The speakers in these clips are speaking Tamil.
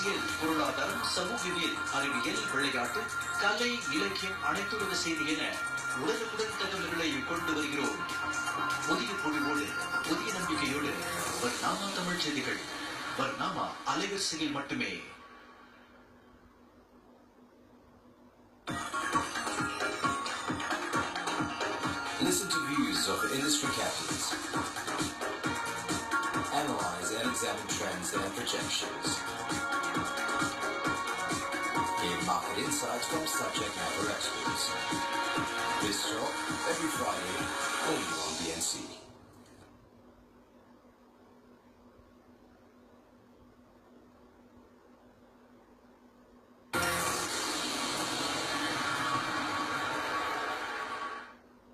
அரசியல், பொருளாதாரம், சமூகவியல், அறிவியல், விளையாட்டு, கலை, இலக்கியம், அனைத்துலக செய்தி என உடனுக்குடன் தகவல்களை கொண்டு வருகிறோம். புதிய பொழிவோடு, புதிய நம்பிக்கையோடு வர்ணாமா தமிழ் செய்திகள். வர்ணாமா அலைவரிசையில் மட்டுமே. Listen to views of the industry captains. Analyze and examine trends and projections. Gain market insights from subject matter experts. This show every Friday, only on BNC.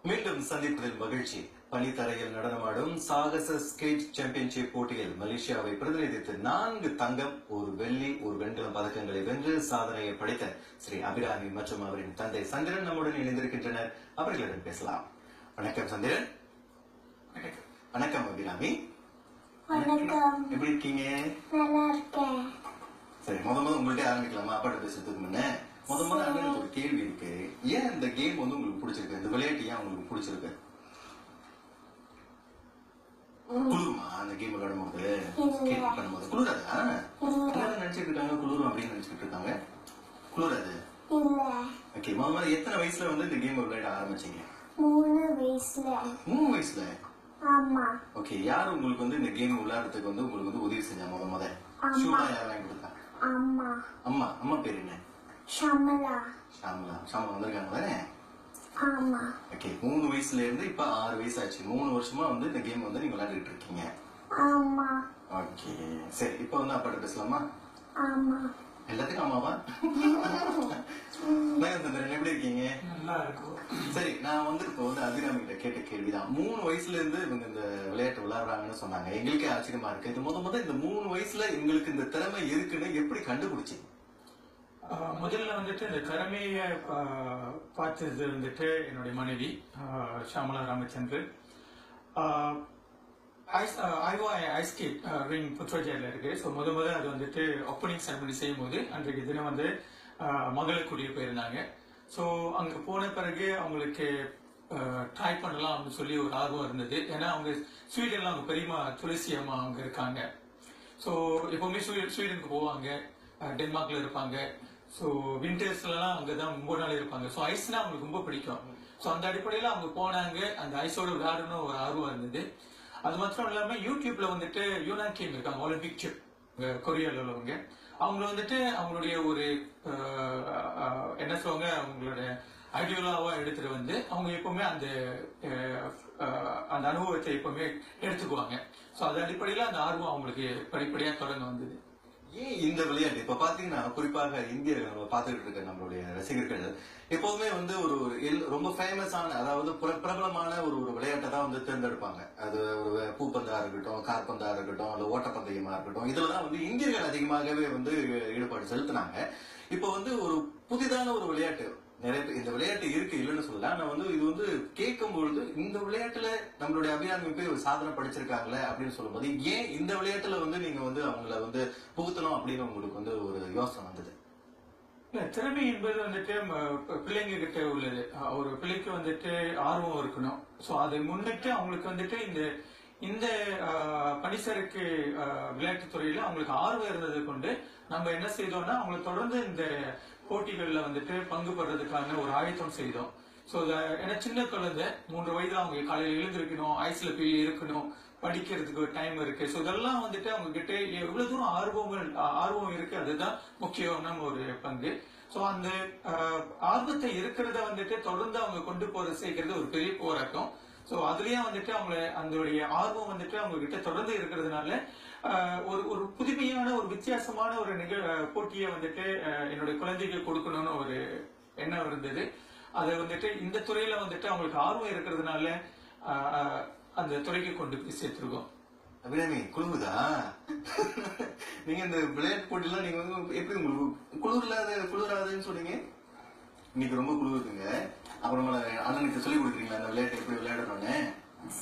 மீண்டும் சந்திப்பதில் மகிழ்ச்சி. பனித்தரையில் நடனமாடும் சாகச ஸ்கேட் சாம்பியன்ஷிப் போட்டியில் மலேசியாவை பிரதிநிதித்து 4 தங்கம், 1 வெள்ளி, 1 வெண்கலம் பதக்கங்களை வென்று சாதனையை படைத்த ஸ்ரீ அபிராமி மற்றும் அவரின் தந்தை சந்திரன் நம்முடன் இணைந்திருக்கின்றனர். அவர்களிடம் பேசலாம். வணக்கம் சந்திரன். வணக்கம் அபிராமி. வணக்கம். எப்படி இருக்கீங்க? நல்லா இருக்கேன். சரி, முதல்ல உங்கள்கிட்ட ஆரம்பிக்கலாமா? அப்பாட்ட பேசுறதுக்கு முன்ன முதல்ல அண்ணனுக்கு ஒரு கேள்வி இருக்கு. ஏன் இந்த கேம் வந்து உங்களுக்கு பிடிச்சிருக்கு? இந்த விளையாட்டு ஏன் உங்களுக்கு பிடிச்சிருக்கு? குளிருமா அந்த கேம் விளையாடும் போது, ஸ்கேட் பண்ணும்போது? குளிராதா? எல்லாரும் நினைச்சிட்டு இருக்காங்க குளிரும் அப்படின்னு நினைச்சிட்டு இருக்காங்க. குளிராது? ஓகே. முதல்ல எத்தனை வயசுல வந்து இந்த கேம் விளையாட ஆரம்பிச்சீங்க? 3 வயசுல. 3 வயசுல? ஆமா. ஓகே. யார் உங்களுக்கு வந்து இந்த கேம் விளையாடுறதுக்கு வந்து உங்களுக்கு வந்து உதவி செஞ்சா? முத ஷூலா யார் வாங்கி கொடுத்தா? அம்மா. அம்மா. அம்மா பேர் என்ன? ஷமலா. ஷாமலா. ஷாமலா வந்திருக்காங்க தானே? ஆமா. ஓகே. 3 வயசுல இருந்து இப்ப 6 வயசு ஆச்சு. 3 வருஷமா வந்து இந்த கேம் வந்து நீங்க விளையாடிட்டு இருக்கீங்க. ஆமா. ஓகே. சரி, இப்ப வந்து அப்பாட்ட பேசலாமா? ஆமா. எல்லாத்துக்கும் ஆமாவா? எப்படி இருக்கீங்க? நல்லா இருக்கும். சரி, நான் வந்து இப்போ வந்து அபிராமி கிட்ட கேட்ட கேள்விதான். 3 வயசுல இருந்து இவங்க இந்த விளையாட்டு விளையாடுறாங்கன்னு சொன்னாங்க. எங்களுக்கே ஆச்சரியமா இருக்கு. இது முத இந்த 3 வயசுல எங்களுக்கு இந்த திறமை இருக்குன்னு எப்படி கண்டுபிடிச்சீங்க? முதல்ல வந்துட்டு இந்த திறமையை பார்த்தது வந்துட்டு என்னுடைய மனைவி ஷாமலா ராமச்சந்திரன். ஐஸ்கேட் ரிங் புத்ராஜால இருக்கு. ஸோ முத அது வந்துட்டு ஓப்பனிங் செரமனி செய்யும் போது அன்றைக்கு தினம் வந்து மகளுக்குரிய போயிருந்தாங்க. ஸோ அங்கே போன பிறகு அவங்களுக்கு ட்ரை பண்ணலாம் அப்படின்னு சொல்லி ஒரு ஆர்வம் இருந்தது. ஏன்னா அவங்க ஸ்வீடன்ல அவங்க பெரியமா துளசி அம்மா அவங்க இருக்காங்க. ஸோ எப்பவுமே ஸ்வீடனுக்கு போவாங்க, டென்மார்க்ல இருப்பாங்க. ஸோ விண்டர்ஸ்லாம் அங்கதான் 3 நாள் இருப்பாங்க. ஸோ ஐஸ்னா அவங்களுக்கு ரொம்ப பிடிக்கும். ஸோ அந்த அடிப்படையில் அவங்க போனாங்க. அந்த ஐஸோட விளையாடணும் ஒரு ஆர்வம் இருந்தது. அது மாத்திரம் இல்லாம யூடியூப்ல வந்துட்டு யூனான் கேம் இருக்காங்க, ஒலிம்பிக் செப், கொரியால உள்ளவங்க. அவங்க வந்துட்டு அவங்களுடைய ஒரு என்ன சொல்லுவாங்க, அவங்களோட ஐடியோலாவா எடுத்துட்டு வந்து அவங்க எப்பவுமே அந்த அனுபவத்தை எப்பவுமே எடுத்துக்குவாங்க. ஸோ அது அடிப்படையில் அந்த ஆர்வம் அவங்களுக்கு படிப்படியா தொடர்ந்து வந்தது. ஏன் இந்த விளையாட்டு இப்ப பாத்தீங்கன்னா குறிப்பாக இந்தியர்கள் நம்ம பார்த்துக்கிட்டு இருக்க நம்மளுடைய ரசிகர்கள் எப்போதுமே வந்து ஒரு ரொம்ப ஃபேமஸான, அதாவது பிரபலமான ஒரு விளையாட்டை தான் வந்து தேர்ந்தெடுப்பாங்க. அது ஒரு பூப்பந்தா இருக்கட்டும், கார்பந்தா இருக்கட்டும், அல்ல ஓட்டப்பந்தயமா இருக்கட்டும், இதுலதான் வந்து இந்தியர்கள் அதிகமாகவே வந்து ஈடுபாடு செலுத்தினாங்க. இப்ப வந்து ஒரு புதிதான ஒரு விளையாட்டு, நிறைய பேர் இந்த விளையாட்டு இருக்கு இல்லைன்னு சொல்லலாம். ஆனா வந்து இது வந்து கேட்கும் பொழுது இந்த விளையாட்டுல நம்மளுடைய அபிராமி போய் ஒரு சாதனை படிச்சிருக்காங்களே அப்படின்னு சொல்லும்போது, ஏன் இந்த விளையாட்டுல வந்து நீங்க வந்து அவங்கள வந்து புகுத்தணும் அப்படின்னு உங்களுக்கு வந்து ஒரு யோசனை வந்தது? திறமை என்பது வந்துட்டு பிள்ளைங்க கிட்ட உள்ளது. ஒரு பிள்ளைக்கு வந்துட்டு ஆர்வம் இருக்கணும். ஸோ அதை முன்னிட்டு அவங்களுக்கு வந்துட்டு இந்த பனிசறுக்கு விளையாட்டு துறையில அவங்களுக்கு ஆர்வம் இருந்தது கொண்டு நம்ம என்ன செய்தோம்னா அவங்களை தொடர்ந்து இந்த போட்டிகள்ல வந்துட்டு பங்கு பெறதுக்கான ஒரு ஆயத்தம் செய்தோம். ஸோ ஏன்னா சின்ன குழந்தை 3 வயதுல அவங்க காலையில் எழுந்திருக்கணும், ஐஸ்ல போய் இருக்கணும், படிக்கிறதுக்கு ஒரு டைம் இருக்கு. ஸோ இதெல்லாம் வந்துட்டு அவங்க கிட்ட எவ்வளவு தூரம் ஆர்வம் இருக்கு, அதுதான் முக்கியமான ஒரு பங்கு. ஸோ அந்த ஆர்வத்தை இருக்கிறத வந்துட்டு தொடர்ந்து அவங்க கொண்டு போற சேர்க்கிறது ஒரு பெரிய போராட்டம். ஸோ அதுலயும் வந்துட்டு அதோடைய ஆர்வம் வந்துட்டு அவங்க கிட்ட தொடர்ந்து இருக்கிறதுனால ஒரு புதுமையான ஒரு வித்தியாசமான ஒரு போட்டியை வந்துட்டு என்னுடைய குழந்தைக்கு கொடுக்கணும்னு ஒரு எண்ணம் இருந்தது. அதை வந்துட்டு இந்த துறையில வந்துட்டு அவங்களுக்கு ஆர்வம் இருக்கிறதுனால அந்த துறைக்கு கொண்டு போய் சேர்த்திருக்கோம். அபிராமி, குழுவுதா? நீங்க இந்த விளையாட்டு போட்டிலாம் நீங்க வந்து எப்படி உங்களுக்கு குளிராதுன்னு சொன்னீங்க? இன்னைக்கு ரொம்ப குழுவுதுங்க. அப்புறமா அண்ணனுக்கு சொல்லிக் கொடுக்குறீங்களா அந்த விளையாட்டு எப்படி விளையாடணும்னு?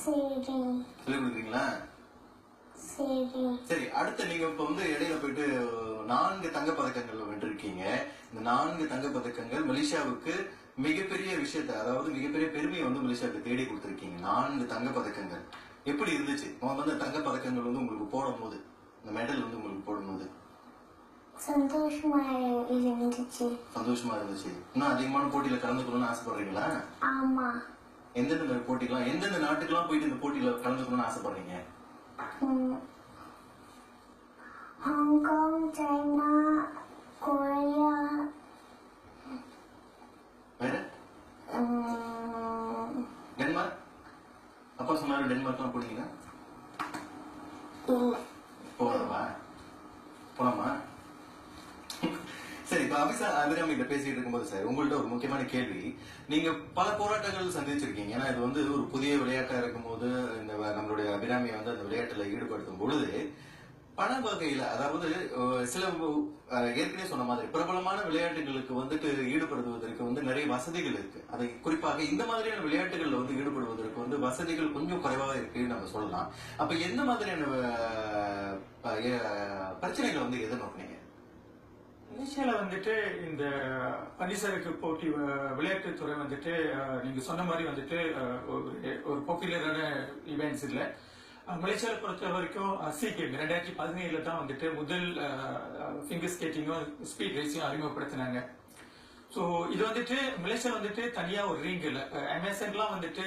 சொல்லி கொடுக்குறீங்களா? சரி. சரி, அடுத்து நீங்க இப்ப வந்து இடையில போயிட்டு 4 தங்க பதக்கங்கள் வென்றிருக்கீங்க. இந்த 4 தங்க பதக்கங்கள் மலேசியாவுக்கு மிகப்பெரிய விஷயத்தை, அதாவது மிகப்பெரிய பெருமையை வந்து மலேசியாவுக்கு தேடி கொடுத்திருக்கீங்க. 4 தங்க பதக்கங்கள் எப்படி இருந்துச்சு? வந்து தங்க பதக்கங்கள் வந்து உங்களுக்கு போடும்போது, இந்த மெடல் வந்து உங்களுக்கு போடும்போது சந்தோஷமா இருந்துச்சு. சந்தோஷமா இருந்துச்சு. இன்னும் அதிகமான போட்டியில கலந்துக்கணும்னு ஆசைப்படுறீங்களா? ஆமா. எந்தெந்த மாதிரி போட்டிலாம், எந்தெந்த நாட்டுக்கெல்லாம் போயிட்டு இந்த போட்டியில கலந்துக்கணும்னு ஆசைப்படுறீங்க? ஹாங்காங், சைனா, கொரியா, வேற டென்மார்க். அப்பா சொன்னாரு டென்மார்க்லாம் போனீங்கன்னா இல்ல. போகலாமா? போலாமா? சரி, இப்ப அபிராமி கிட்ட பேசிட்டு இருக்கும்போது சார், உங்கள்ட்ட ஒரு முக்கியமான கேள்வி. நீங்க பல போராட்டங்கள் சந்திச்சிருக்கீங்க. ஏன்னா இது வந்து ஒரு புதிய விளையாட்டா இருக்கும்போது இந்த நம்மளுடைய அபிராமியை வந்து அந்த விளையாட்டுல ஈடுபடுத்தும் பொழுது பண வகையில, அதாவது சில ஏற்கனவே சொன்ன மாதிரி பிரபலமான விளையாட்டுகளுக்கு வந்துட்டு ஈடுபடுவதற்கு வந்து நிறைய வசதிகள் இருக்கு. அதை குறிப்பாக இந்த மாதிரியான விளையாட்டுகள்ல வந்து ஈடுபடுவதற்கு வந்து வசதிகள் கொஞ்சம் குறைவாக இருக்குன்னு நம்ம சொல்லலாம். அப்ப எந்த மாதிரியான பிரச்சனைகளை வந்து எதிர்நோக்கினீங்க? மலேசியால வந்துட்டு இந்த பனிசறுக்கு போட்டி விளையாட்டுத்துறை வந்துட்டு நீங்க சொன்ன மாதிரி வந்துட்டு ஒரு பாப்புலரான ஈவெண்ட்ஸ் இல்ல. மலேசியாவை பொறுத்த வரைக்கும் சீக்கிரம் 2017 தான் வந்துட்டு முதல் ஃபிங்கர் ஸ்கேட்டிங்கும் ஸ்பீட் ரேஸையும் அறிமுகப்படுத்தினாங்க. ஸோ இது வந்துட்டு மலேசியா வந்துட்டு தனியா ஒரு ரீங் இல்லை. அமேசான்லாம் வந்துட்டு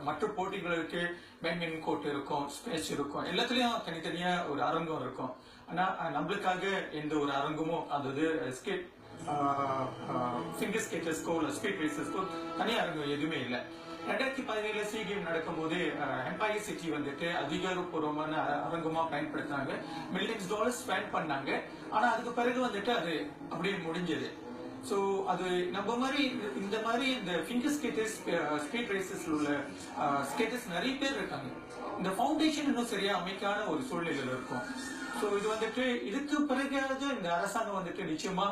மற்ற போட்டிகளுக்கு பேட்மிண்டன் கோர்ட் இருக்கும், ஸ்பேஸ் இருக்கும், எல்லாத்துலயும் தனித்தனியா ஒரு அரங்கம் இருக்கும். ஆனா நம்மளுக்காக எந்த ஒரு அரங்கமும் அதாவது ஸ்கேட் ஃபிங்கர் ஸ்கேட்டர்ஸ்க்கோ இல்லை ஸ்பீட் ரேசஸ்க்கோ தனி அரங்கம் எதுவுமே இல்லை. 2017 சி கேம் நடக்கும் போது எம்பயர் சிட்டி வந்துட்டு அதிகாரப்பூர்வமான அரங்கமா பயன்படுத்தினாங்க. $millions ஸ்பெண்ட் பண்ணாங்க. ஆனா அதுக்கு பிறகு வந்துட்டு அது அப்படியே முடிஞ்சது. சோ அது நம்ம மாதிரி இந்த மாதிரி இந்த ஃபிங்கர் ஸ்கேட்டர்ஸ் ஸ்பீட் ரேசஸ்ல உள்ள ஸ்கேட்டர்ஸ் நிறைய பேர் இருக்காங்க. இந்த ஃபவுண்டேஷன் இன்னும் சரியா அமைக்கான ஒரு சூழ்நிலையில இருக்கும். சோ இது வந்துட்டு இதுக்கு பிறகாவது இந்த அரசாங்கம் வந்துட்டு நிச்சயமா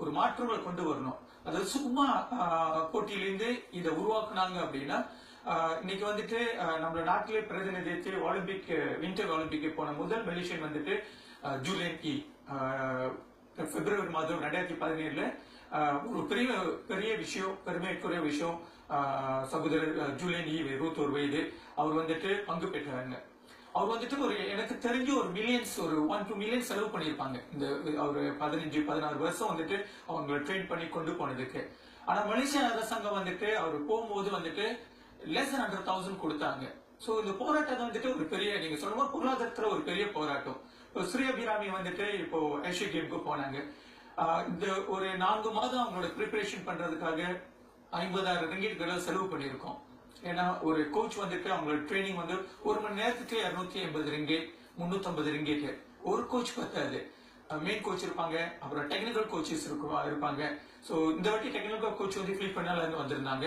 ஒரு மாற்றங்களை கொண்டு வரணும். அதாவது சும்மா போட்டியிலிருந்து இதை உருவாக்குனாங்க அப்படின்னா இன்னைக்கு வந்துட்டு நம்ம நாட்டிலே பிரதிநிதித்து ஒலிம்பிக் வின்டர் ஒலிம்பிக் போன முதல் மலேசியன் வந்துட்டு ஜூலியன் இ பிப்ரவரி மாதம் 2017 ஒரு பெரிய விஷயம், பெருமைக்குரிய விஷயம். சகோதரர் ஜூலியன் இ 21 வயது அவர் வந்துட்டு பங்கு பெற்றாங்க. அவர் வந்துட்டு ஒரு எனக்கு தெரிஞ்சு ஒரு மில்லியன்ஸ், ஒரு 1-2 மில்லியன் செலவு பண்ணியிருப்பாங்க இந்த ஒரு 15-16 வருஷம் வந்துட்டு அவங்க ட்ரெயின் பண்ணி கொண்டு போனதுக்கு. ஆனா மலேசியா அரசாங்கம் வந்துட்டு அவர் போகும்போது வந்துட்டு less than 100,000 கொடுத்தாங்க. சோ இந்த போராட்டம் வந்துட்டு ஒரு பெரிய, நீங்க சொல்ற மாதிரி பொருளாதாரத்துல ஒரு பெரிய போராட்டம். ஸ்ரீ அபிராமி வந்துட்டு இப்போ ஏஷியா கேமுக்கு போனாங்க. இந்த ஒரு 4 மாதம் அவங்களோட ப்ரிப்பரேஷன் பண்றதுக்காக 50,000 ரிங்கிட் செலவு பண்ணியிருக்கோம். ஏன்னா ஒரு கோச் வந்துட்டு அவங்களோட ட்ரைனிங் வந்து ஒரு மணி நேரத்துக்கு 280 ரிங்கிட், 350 ரிங்கிட். ஒரு கோச் பத்தாது. மெயின் கோச் இருப்பாங்க, அப்புறம் டெக்னிக்கல் கோச்சஸ் இருப்பாங்க. சோ இந்த வாட்டி டெக்னிக்கல் கோச் வந்து பிலிப்பைன்ஸ்ல இருந்து வந்திருந்தாங்க,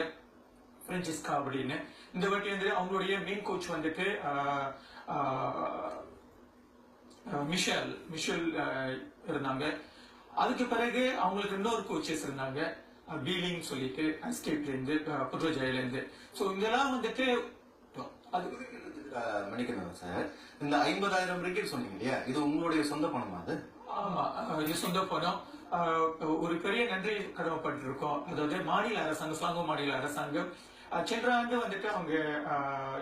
பிரான்சிஸ்கா அப்படின்னு. இந்த வாட்டி வந்து அவங்களுடைய மெயின் கோச் வந்துட்டு மிஷல் இருந்தாங்க. அதுக்கு பிறகு அவங்களுக்கு இன்னொரு கோச்சஸ் இருந்தாங்க, பீலிங் சொல்லிட்டு எஸ்கேப்ல இருந்து, புற்றுஜாயில இருந்து. சோ இதெல்லாம் வந்துட்டு அது மணிக்கணும் சார். இந்த 50,000 ரிங்கிட் சொன்னீங்க இல்லையா, இது உங்களுடைய சொந்த பணமா? அது ஆமா, இது சொந்த பணம். ஒரு பெரிய நன்றி கடமைப்பட்டிருக்கோம். அதாவது மாநில அரசாங்கம், ஸ்லாங்கோ மாநில அரசாங்கம் சென்ற ஆண்டு வந்துட்டு அவங்க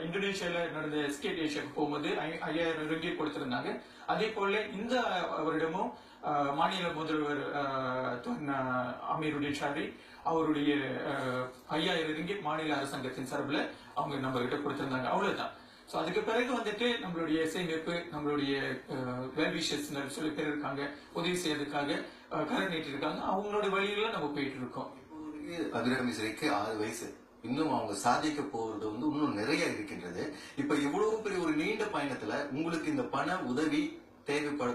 இந்தோனேஷியால நடந்த ஸ்கேட் ஏஷியாவுக்கு போகும்போது 5,000 ரிங்கிட் கொடுத்திருந்தாங்க. அதே போல இந்த வருடமும் மாநில முதல்வர் அமீருddin ஷாரி அவருடைய 5,000 ரிங்கிட் மாநில அரசாங்கத்தின் சார்பில் அவங்க நம்ம கிட்ட கொடுத்திருந்தாங்க. அவ்வளவுதான். சோ அதுக்கு பிறகு வந்துட்டு நம்மளுடைய சேமிப்பு, நம்மளுடைய வெல்விஷர்ஸ் சொல்லி பேர் இருக்காங்க, உதவி செய்யறதுக்காக கரை நீட்டி இருக்காங்க. அவங்களோட வழியில நம்ம போயிட்டு இருக்கோம். அபிராமி சிறைக்கு 6 வயசு. இன்னும் அவங்க சாதிக்க போறது வந்து இன்னும் நிறைய இருக்கின்றது. இப்ப இவ்வளவு பெரிய ஒரு நீண்ட பயணத்துல உங்களுக்கு இந்த பண உதவி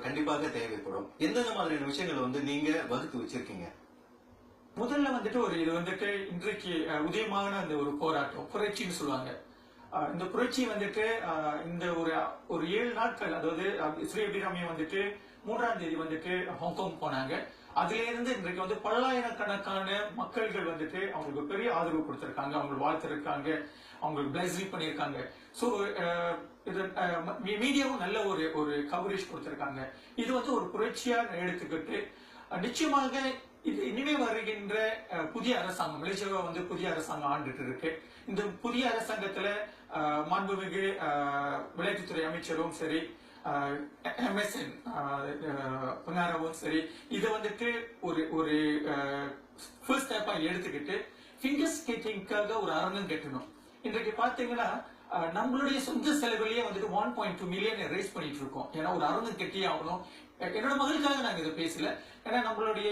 கண்டிப்பாக தேவைப்படும். எந்தெந்த மாதிரியான விஷயங்களை வந்து நீங்க வகுத்து வச்சிருக்கீங்க? முதல்ல வந்துட்டு இது வந்துட்டு இன்றைக்கு உதயமான அந்த ஒரு போராட்டம், புரட்சின்னு சொல்லுவாங்க. இந்த புரட்சி வந்துட்டு இந்த ஒரு 7 நாட்கள், அதாவது ஸ்ரீ அபிராமி வந்துட்டு 3ஆம் தேதி வந்துட்டு ஹாங்காங் போனாங்க. அதுல இருந்து இன்றைக்கு வந்து பல்லாயிரக்கணக்கான மக்கள்கள் வந்துட்டு அவங்களுக்கு பெரிய ஆதரவு கொடுத்திருக்காங்க, அவங்களுக்கு வாழ்த்திருக்காங்க, அவங்களுக்கு பிளஸிங் பண்ணியிருக்காங்க. ஸோ இது மீடியாவும் நல்ல ஒரு கவரேஜ் கொடுத்திருக்காங்க. இது வந்து ஒரு புரட்சியா எடுத்துக்கிட்டு நிச்சயமாக இது இனிமே வருகின்ற புதிய அரசாங்கம், மலேசியாவை வந்து புதிய அரசாங்கம் ஆண்டுட்டு இருக்கு. இந்த புதிய அரசாங்கத்துல மாண்புமிகு விளையாட்டுத்துறை அமைச்சரும் சரி, MSN பங்காரவும் சரி, இதை வந்துட்டு ஒரு ஃபர்ஸ்ட் ஸ்டெப்பா எடுத்துக்கிட்டு ஃபிங்கர் ஸ்கேட்டிங்காக ஒரு அரங்கம் கட்டணும். இன்றைக்கு பாத்தீங்கன்னா நம்மளுடைய சொந்த செலவுலயே வந்துட்டு 1.2 மில்லியன் ரேஸ் பண்ணிட்டு இருக்கோம். ஏன்னா ஒரு அரங்கம் கட்டியே ஆகணும். என்னோட மகளுக்காக நாங்க இதை பேசல. ஏன்னா நம்மளுடைய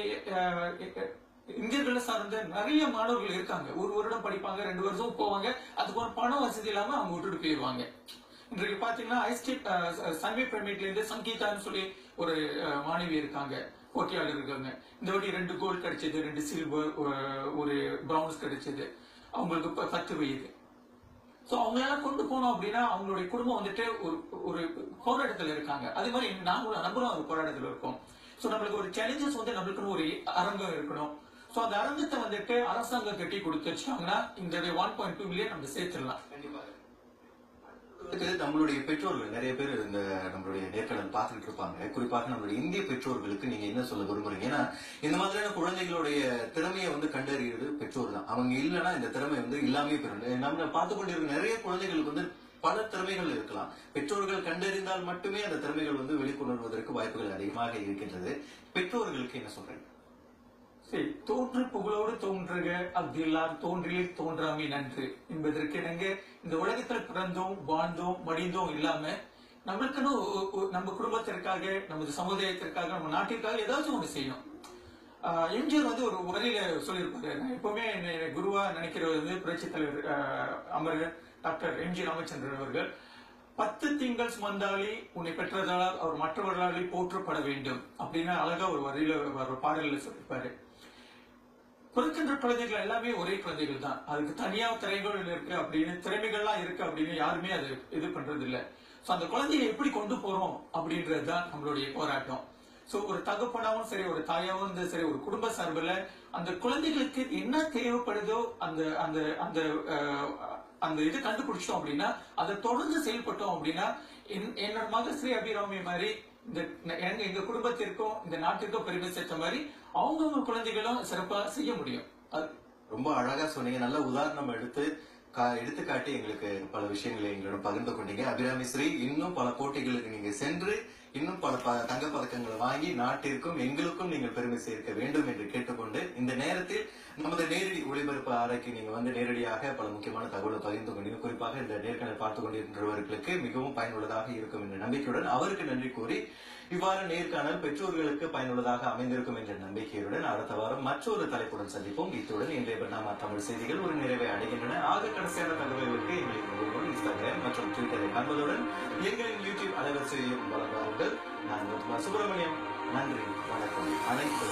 இந்தியர்களை சார்ந்த நிறைய மாணவர்கள் இருக்காங்க. ஒரு வருடம் படிப்பாங்க, 2 வருஷம் போவாங்க, அதுக்கு ஒரு பண வசதி இல்லாம அவங்க விட்டுட்டு போயிடுவாங்க. இன்றைக்கு பாத்தீங்கன்னா ஐஸ்டேட் சன்வே பிரமிட்ல இருந்து சங்கீதான்னு சொல்லி ஒரு மாணவி இருக்காங்க, போட்டியாளர் இருக்காங்க. இந்த வாட்டி 2 கோல்ட் கிடைச்சது, 2 சில்வர், ஒரு பிரான்ஸ் கிடைச்சது. அவங்களுக்கு 10 வயது. சோ அவங்களால கொண்டு போனோம் அப்படின்னா அவங்களுடைய குடும்பம் வந்துட்டு ஒரு போராட்டத்துல இருக்காங்க. அதே மாதிரி நம்மளும் ஒரு போராட்டத்துல இருக்கோம். சோ நம்மளுக்கு ஒரு சேலஞ்சஸ் வந்து நம்மளுக்குன்னு ஒரு அரங்கம் இருக்கணும். சோ அந்த அரங்கத்தை வந்துட்டு அரசாங்கம் கட்டி கொடுத்துச்சாங்கன்னா இந்த 1.2 மில்லியன் நம்ம சேர்த்துடலாம். நம்மளுடைய பெற்றோர்கள் நிறைய பேர் இந்த நம்மளுடைய நேர்காணல் பார்த்துட்டு இருப்பாங்க. குறிப்பாக நம்மளுடைய இந்திய பெற்றோர்களுக்கு நீங்க என்ன சொல்ல விரும்புறீங்க? ஏன்னா இந்த மாதிரியான குழந்தைகளுடைய திறமையை வந்து கண்டறிகிறது பெற்றோர் தான். அவங்க இல்லைன்னா இந்த திறமை வந்து இல்லாமே போயிடும். நம்ம பார்த்து கொண்டிருக்கிற நிறைய குழந்தைகளுக்கு வந்து பல திறமைகள் இருக்கலாம். பெற்றோர்கள் கண்டறிந்தால் மட்டுமே அந்த திறமைகள் வந்து வெளிக்கொணர்வதற்கு வாய்ப்புகள் அதிகமாக இருக்கின்றது. பெற்றோர்களுக்கு என்ன சொல்றீங்க? சரி, தோற்று புகழோடு தோன்றுக அஃதெல்லாம் தோன்றிலே தோன்றாமை நன்று என்பதற்கு நாங்க இந்த உலகத்துல பிறந்தோம், வாழ்ந்தோம், மடிந்தோம் இல்லாம நம்மளுக்குன்னு நம்ம குடும்பத்திற்காக, நமது சமுதாயத்திற்காக, நம்ம நாட்டிற்காக ஏதாச்சும் ஒண்ணு செய்யணும். எம்ஜிஆர் வந்து ஒரு வரியில சொல்லியிருப்பாரு. நான் எப்பவுமே குருவா நினைக்கிறது வந்து புரட்சி தலைவர் அமரர் டாக்டர் MG ராமச்சந்திரன் அவர்கள். 10 திங்கள் சுமந்தாலே உன்னை பெற்றதால் அவர் மற்றவர்களாலே போற்றப்பட வேண்டும் அப்படின்னு அழகா ஒரு வரியில ஒரு பாடல்ல சொல்லியிருப்பாரு. பிறக்கின்ற குழந்தைகள் எல்லாமே ஒரே குழந்தைகள் தான். அதுக்கு தனியா திறமைகள் இருக்கு அப்படின்னு, திறமைகள்லாம் இருக்கு அப்படின்னு யாருமே அது இது பண்றது இல்ல. சோ அந்த குழந்தையை எப்படி கொண்டு போறோம் அப்படின்றதுதான் நம்மளுடைய போராட்டம். சோ ஒரு தகப்பனாவும் சரி, ஒரு தாயாவும் சரி, ஒரு குடும்ப சார்பில் அந்த குழந்தைகளுக்கு என்ன தேவைப்படுதோ அந்த அந்த அந்த அந்த இது கண்டுபிடிச்சோம் அப்படின்னா, அதை தொடர்ந்து செயல்பட்டோம் அப்படின்னா, என்னோட மகள் ஸ்ரீ அபிராமி மாதிரி எங்க குடும்பத்திற்கும் இந்த நாட்டிற்கும் பெருமை சேர்த்த மாதிரி அவங்க குழந்தைகளும் சிறப்பா செய்ய முடியும். ரொம்ப அழகா சொன்னீங்க. நல்ல உதாரணம் எடுத்துக்காட்டி எங்களுக்கு பல விஷயங்களை எங்களோட பகிர்ந்து கொண்டீங்க. அபிராமி ஸ்ரீ, இன்னும் பல போட்டிகளுக்கு நீங்க சென்று இன்னும் பல தங்க பதக்கங்களை வாங்கி நாட்டிற்கும் எங்களுக்கும் நீங்கள் பெருமை சேர்க்க வேண்டும் என்று கேட்டுக்கொண்டு, இந்த நேரத்தில் நமது நேரடி ஒளிபரப்பு அறைக்கு நீங்க வந்து நேரடியாக பல முக்கியமான தகவலை பகிர்ந்து கொண்டீங்க. குறிப்பாக இந்த நேர்காணல் பார்த்துக் கொண்டிருக்கிறவர்களுக்கு மிகவும் பயனுள்ளதாக இருக்கும் என்ற நம்பிக்கையுடன் அவருக்கு நன்றி கூறி, இவ்வாறு நேர்காணல் பெற்றோர்களுக்கு பயனுள்ளதாக அமைந்திருக்கும் என்ற நம்பிக்கையுடன் அடுத்த வாரம் மற்றொரு தலைப்புடன் சந்திப்போம். இத்துடன் இன்றைய பரிணாம தமிழ் செய்திகள் ஒரு நிறைவை அடைகின்றன. ஆக கடைசியான தகவல்களுக்கு எங்களுக்கு இன்ஸ்டாகிராம் மற்றும் ட்விட்டரை காண்பதுடன் எங்களின் யூடியூப் அலைவரிசையையும் வழங்குவார்கள். நான் சுப்பிரமணியம். நன்றி, வணக்கம். அனைத்து